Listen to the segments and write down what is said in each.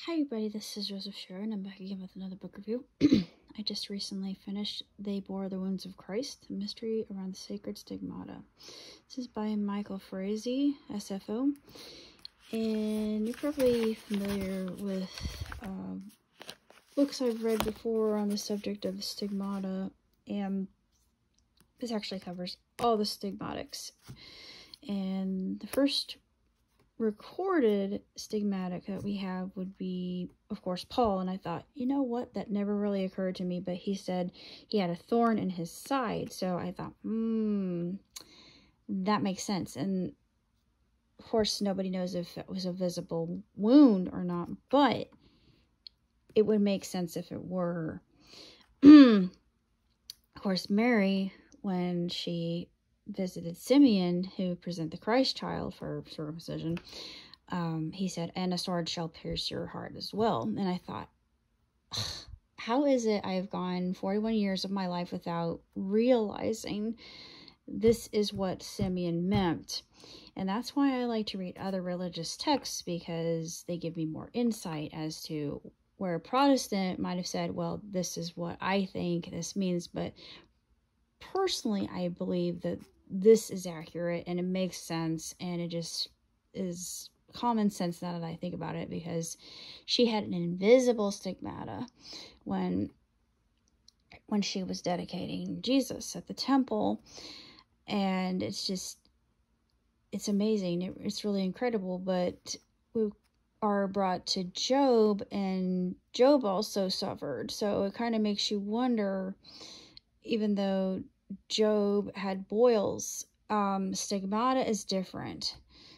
Hi everybody, this is Joseph Sharon. I'm back again with another book review. I just recently finished They Bore the Wounds of Christ, The Mystery Around the Sacred Stigmata. This is by Michael Frazee, SFO. And you're probably familiar with books I've read before on the subject of stigmata. And this actually covers all the stigmatics. And the first recorded stigmatic that we have would be, of course, Paul. And I thought, you know what, that never really occurred to me, but he said he had a thorn in his side. So I thought, that makes sense. And of course, nobody knows if it was a visible wound or not, but it would make sense if it were. Of course, Mary, when she visited Simeon, who presented the Christ child for circumcision, he said, and a sword shall pierce your heart as well. And I thought, how is it I've gone 41 years of my life without realizing this is what Simeon meant? And that's why I like to read other religious texts, because they give me more insight as to where a Protestant might have said, well, this is what I think this means. But personally, I believe that this is accurate and it makes sense, and it just is common sense now that I think about it, because she had an invisible stigmata when she was dedicating Jesus at the temple. And it's amazing. It's really incredible. But we are brought to Job, and Job also suffered. So it kind of makes you wonder, even though Job had boils, stigmata is different.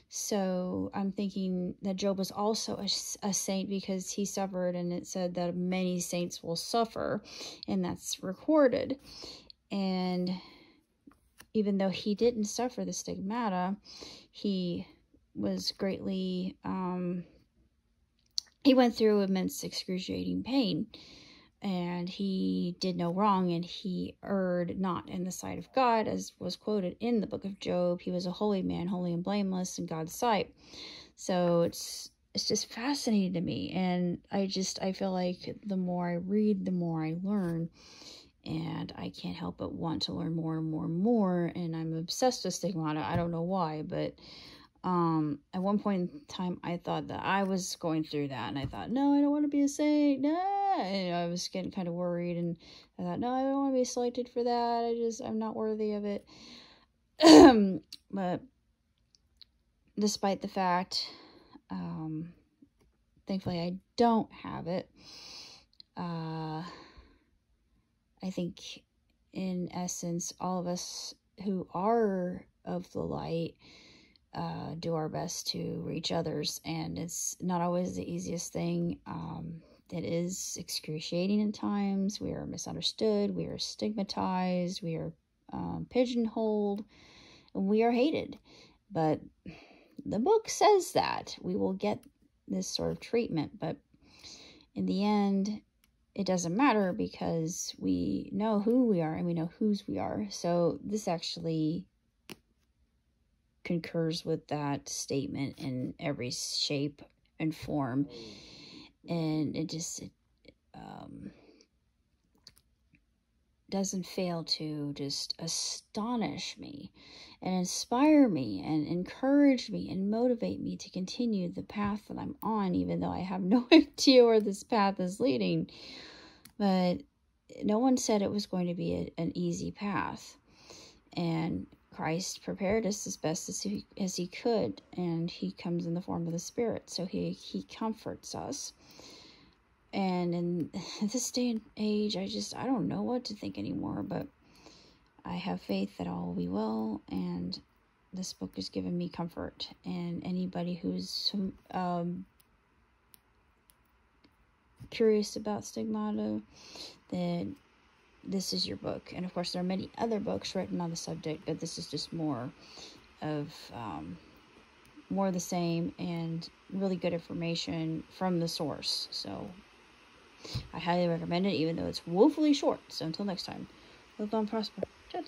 So I'm thinking that Job was also a saint, because he suffered, and it said that many saints will suffer, and that's recorded. And even though he didn't suffer the stigmata, he was greatly, he went through immense excruciating pain. And he did no wrong, and he erred not in the sight of God, as was quoted in the book of Job. He was a holy man, holy and blameless in God's sight. So it's just fascinating to me. And I feel like the more I read, the more I learn. And I can't help but want to learn more and more and more. And I'm obsessed with stigmata. I don't know why, but at one point in time, I thought that I was going through that, and I thought, no, I don't want to be a saint. No, and I was getting kind of worried, and I thought, no, I don't want to be selected for that. I'm not worthy of it. But despite the fact, thankfully I don't have it. I think in essence, all of us who are of the light do our best to reach others, and it's not always the easiest thing. It is excruciating at times. We are misunderstood, we are stigmatized, we are pigeonholed, and we are hated. But the book says that we will get this sort of treatment, but in the end, it doesn't matter, because we know who we are and we know whose we are. So this actually concurs with that statement in every shape and form, and it doesn't fail to just astonish me and inspire me and encourage me and motivate me to continue the path that I'm on, even though I have no idea where this path is leading. But no one said it was going to be an easy path, and Christ prepared us as best as he could, and he comes in the form of the Spirit, so he comforts us. And in this day and age, I don't know what to think anymore, but I have faith that all will be well, and this book has given me comfort. And anybody who's curious about stigmata, then this is your book. And of course, there are many other books written on the subject, but this is just more of the same, and really good information from the source. So I highly recommend it, even though it's woefully short. So until next time, live on, prosper. Ciao,